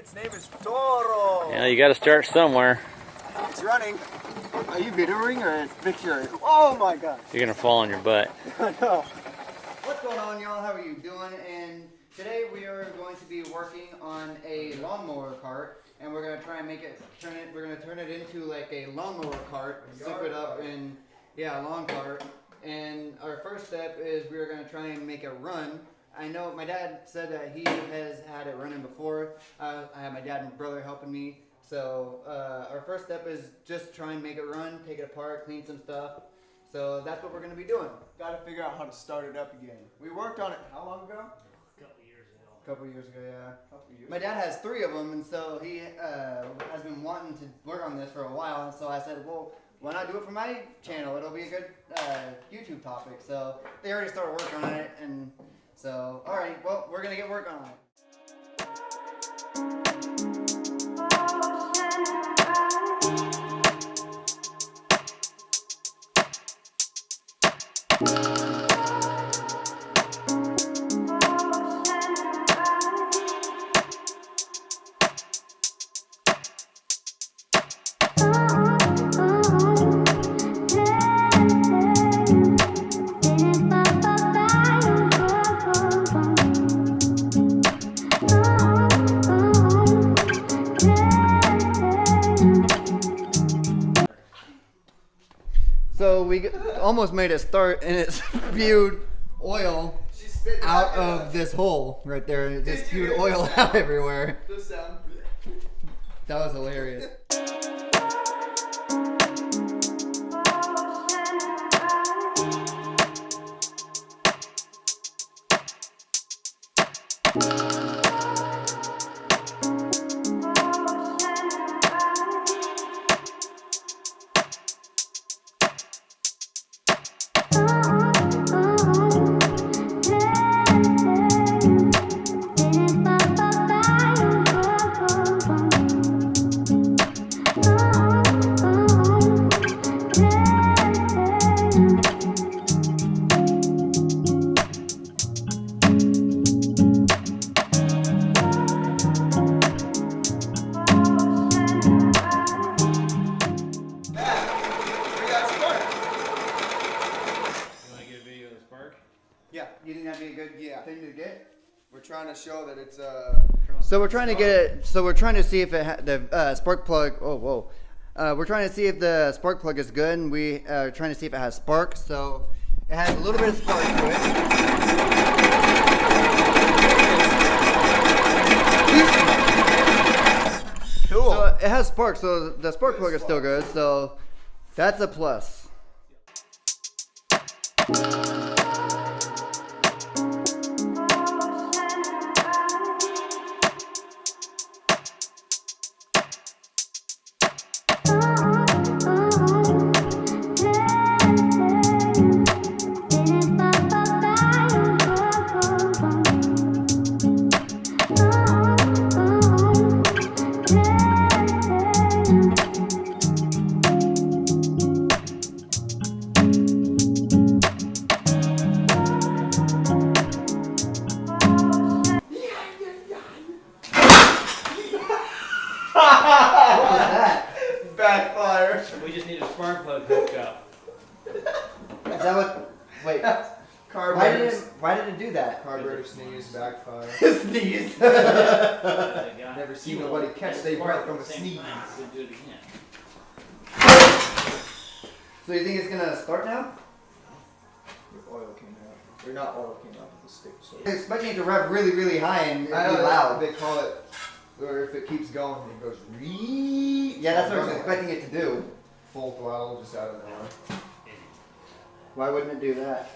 Its name is Toro. Yeah, you got to start somewhere. It's running. Are you videoing or a picture? Oh my god. You're gonna fall on your butt. I know. What's going on, y'all? How are you doing? And today we are going to be working on a lawnmower cart, and we're gonna try and we're gonna turn it into like a lawnmower cart, zip it up, and yeah, a lawn cart. And our first step is we're gonna try and make it run. I know my dad said that he has had it running before. I have my dad and brother helping me. So our first step is just try and make it run, take it apart, clean some stuff. So that's what we're going to be doing. Got to figure out how to start it up again. We worked on it how long ago? A couple years ago, yeah. My dad has 3 of them, and so he has been wanting to work on this for a while. And so I said, well, why not do it for my channel? It'll be a good YouTube topic. So they already started working on it, and so all right, well, we're going to get working on it. So we almost made it start, and it spewed oil out of this hole right there. It just spewed oil out everywhere. That was hilarious. Yeah, you think that'd be a good thing to get? We're trying to show that it's So we're trying to get it. So we're trying to see if it the spark plug. Oh whoa! We're trying to see if the spark plug is good, and we are trying to see if it has spark. So it has a little bit of spark to it. cool. So it has spark. So the spark plug is still good. So that's a plus. Backfire. We just need a spark plug hooked up. Is that what? Wait. Why did it do that? Carburetor sneeze, backfire. Sneeze. Never seen nobody catch their breath from a sneeze. We'll do it again. So you think it's gonna start now? The oil came out. Or not oil came out, but the stick. So. I'm expecting it to rev really, really high and be I know loud. They call it, or if it keeps going, it goes ree. Yeah, that's what I was expecting it to do. Full throttle, just out of nowhere. Why wouldn't it do that?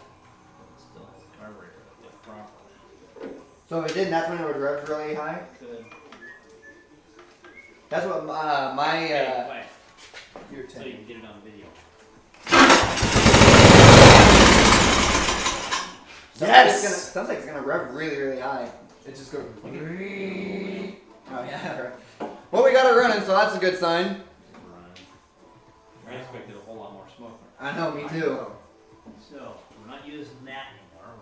Still has the carburetor hooked up properly. So if it didn't, that's when it would rev really high? Could. That's what Wait, Your so you can get it on video. Yes! Sounds like it's gonna rev really, really high. It just goes. Oh yeah. Right. Well, we got it running, so that's a good sign. I expected a whole lot more smoke. I know, me too. So we're not using that anymore.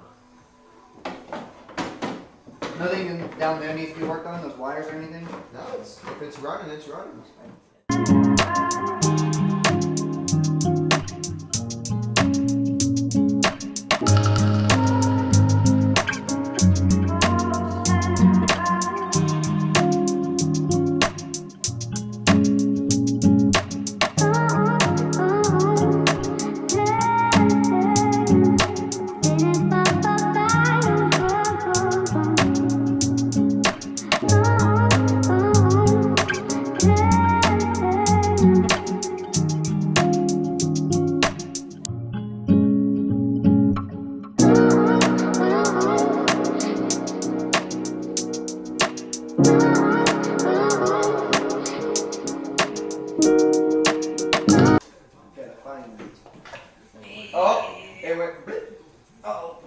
Nothing down there needs to be worked on, those wires or anything? No, if it's running, it's running. Oh, it went. Oh.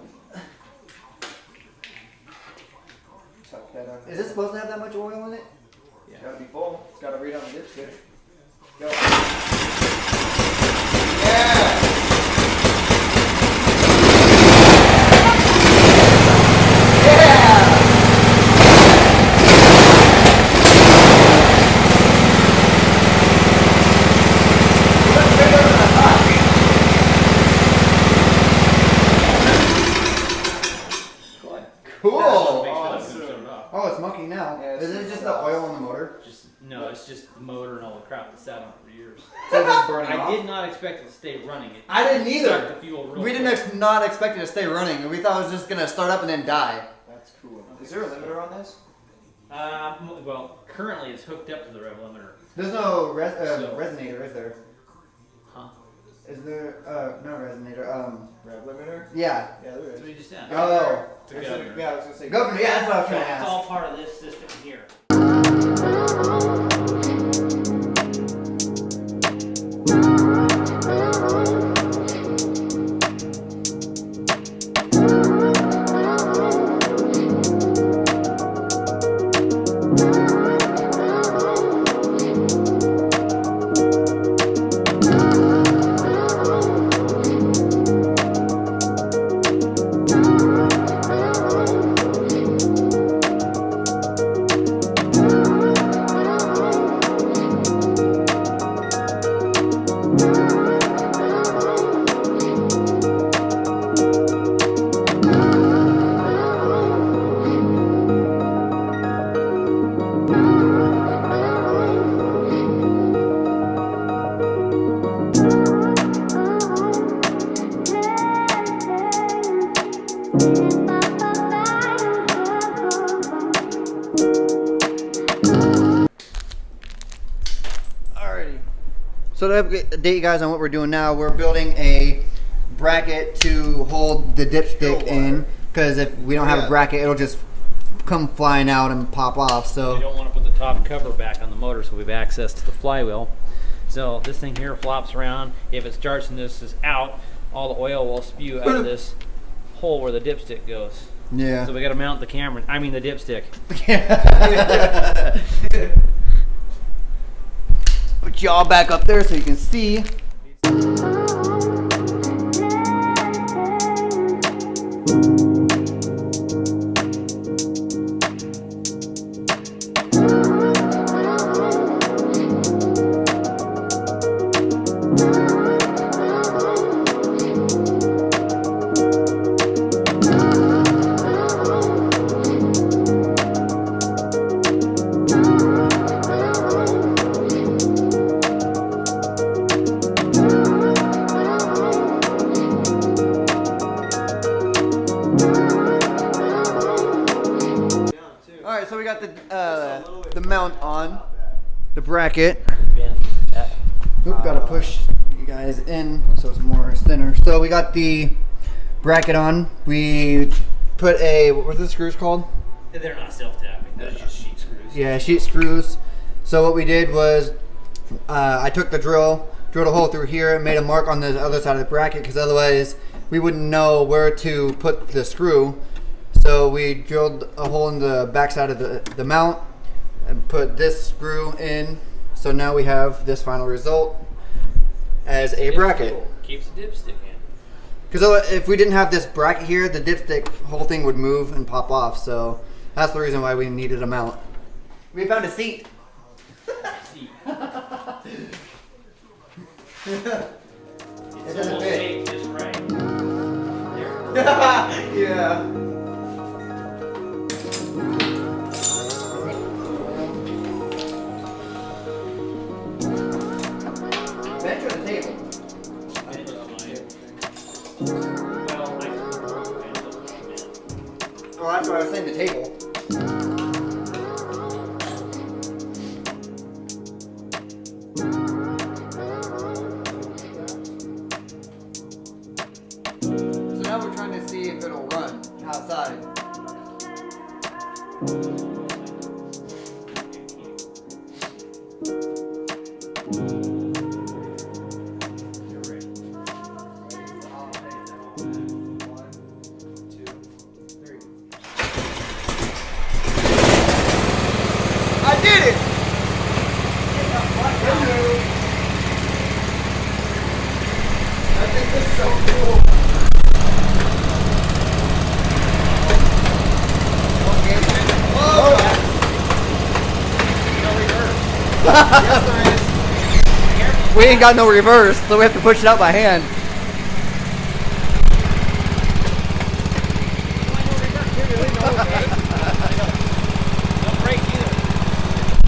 Is it supposed to have that much oil in it? It's gotta be full. It's gotta read on the dipstick. Go. Yeah! Cool! Awesome. Oh, it's mucky now. Yeah, Is it just the oil on the motor? No, it's just the motor and all the crap that's sat on it for years. So it's just burning I off? did not expect it to stay running. It I didn't either. sucked the fuel real We quick. didn't not expect it to stay running. We thought it was just gonna start up and then die. That's cool. Is there a limiter on this? Well, currently it's hooked up to the rev limiter. There's no So- resonator, is there? Huh? Is there, not resonator, Rev limiter? yeah. Yeah, there That's is. what you just said. Oh. It's a governor. Yeah, I was gonna say. Governor, yeah, that's what I was So trying to it's ask. all part of this system here. Alrighty. So to update you guys on what we're doing now, we're building a bracket to hold the dipstick in, because if we don't have a bracket, it'll just come flying out and pop off. We So don't want to put the top cover back on the motor so we have access to the flywheel. So this thing here flops around. If it starts and this is out, all the oil will spew out of this hole where the dipstick goes. yeah. So we got to mount the camera. I mean the dipstick. Put y'all back up there so you can see. Alright, so we got the mount on the bracket. Oop, gotta push you guys in so it's more thinner. So we got the bracket on. We put a, what were the screws called? They're not self-tapping. Those are just sheet screws. Yeah, sheet screws. So what we did was I took the drilled a hole through here and made a mark on the other side of the bracket, because otherwise we wouldn't know where to put the screw. So we drilled a hole in the back side of the mount and put this screw in. So now we have this final result as a bracket. Keeps the dipstick in. Because if we didn't have this bracket here, the dipstick whole thing would move and pop off. So That's the reason why we needed a mount. We found a seat. It doesn't fit. Just right. Yeah. Bench or the table? Oh, that's what I was saying, the table. So now we're trying to see if it'll run outside. I did it! I think this is so cool. Okay. Whoa! Yes, there is. We ain't got no reverse, so we have to push it out by hand.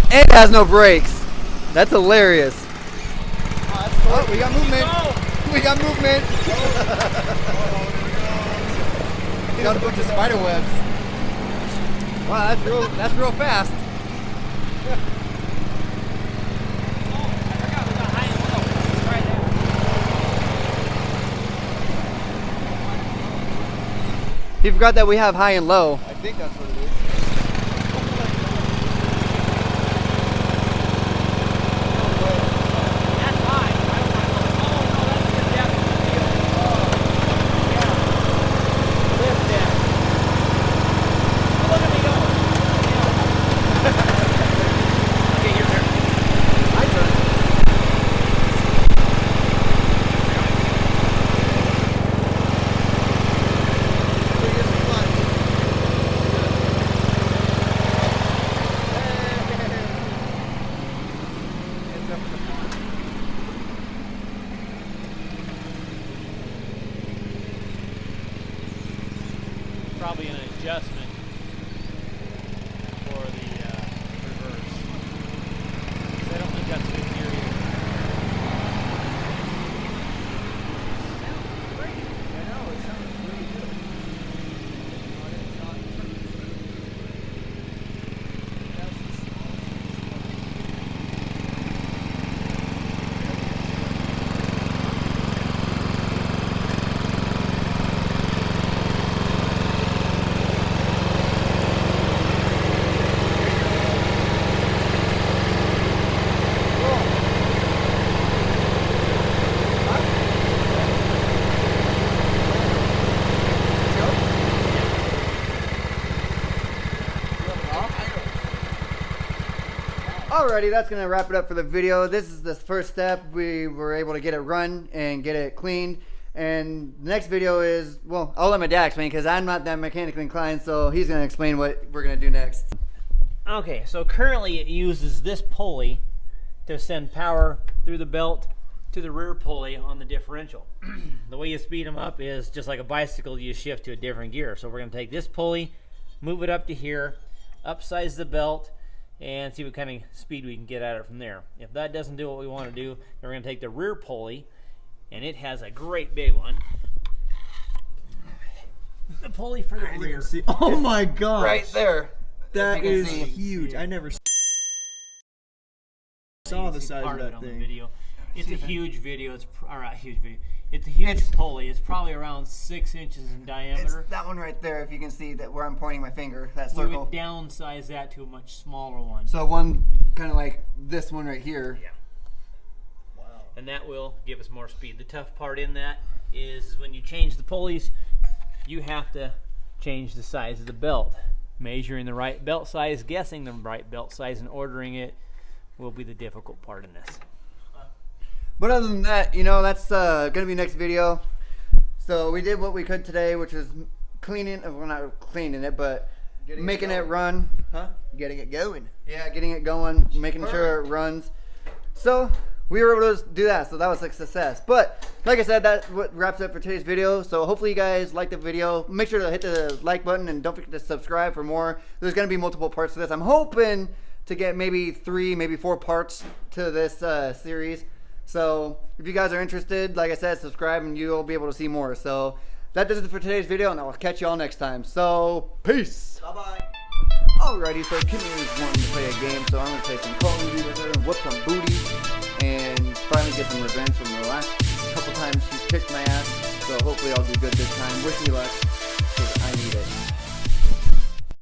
And it has no brakes. That's hilarious. Oh, we got movement. We got movement. We got a bunch of spider webs. Wow, that's real fast. You forgot that we have high and low. I think that's what it is. Probably an adjustment for the reverse. So I don't think that's good gear either. Sounds great. I know, it sounds really good. Alrighty, that's gonna wrap it up for the video. This is the first step. We were able to get it run and get it cleaned. And the next video is, well, I'll let my dad explain because I'm not that mechanically inclined, so he's gonna explain what we're gonna do next. Okay, so currently it uses this pulley to send power through the belt to the rear pulley on the differential. The way you speed them up is just like a bicycle, you shift to a different gear. So we're gonna take this pulley, move it up to here, upsize the belt, and see what kind of speed we can get at it from there. If that doesn't do what we want to do, then we're going to take the rear pulley, and it has a great big one. The pulley for the rear. Oh my god! Right there. That you is can see. huge. I never saw the size of that thing. Video. It's a huge video. It's huge video. It's a huge pulley. It's probably around 6 inches in It's diameter. that one right there, if you can see that where I'm pointing my finger, that We circle. would downsize that to a much smaller one. So one kind of like this one right here. Yeah. Wow. And that will give us more speed. The tough part in that is when you change the pulleys, you have to change the size of the belt. Measuring the right belt size, guessing the right belt size, and ordering it will be the difficult part in this. But other than that, you know, that's gonna be next video. So we did what we could today, which is cleaning. Well, not cleaning it, but making it run. Huh? Getting it going. Yeah, getting it going, making sure it runs. So we were able to do that, so that was a success. But like I said, that's what wraps up for today's video. So hopefully you guys liked the video. Make sure to hit the like button and don't forget to subscribe for more. There's going to be multiple parts to this. I'm hoping to get maybe 3, maybe 4 parts to this series. So if you guys are interested, like I said, subscribe and you'll be able to see more. So that does it for today's video, and I'll catch you all next time. So peace. Bye-bye. Alrighty, so Kimmy is wanting to play a game, so I'm going to play some Call of Duty with her, whoop some booty, and finally get some revenge from the last couple times she kicked my ass. So hopefully I'll do good this time. Wish me luck, because I need it.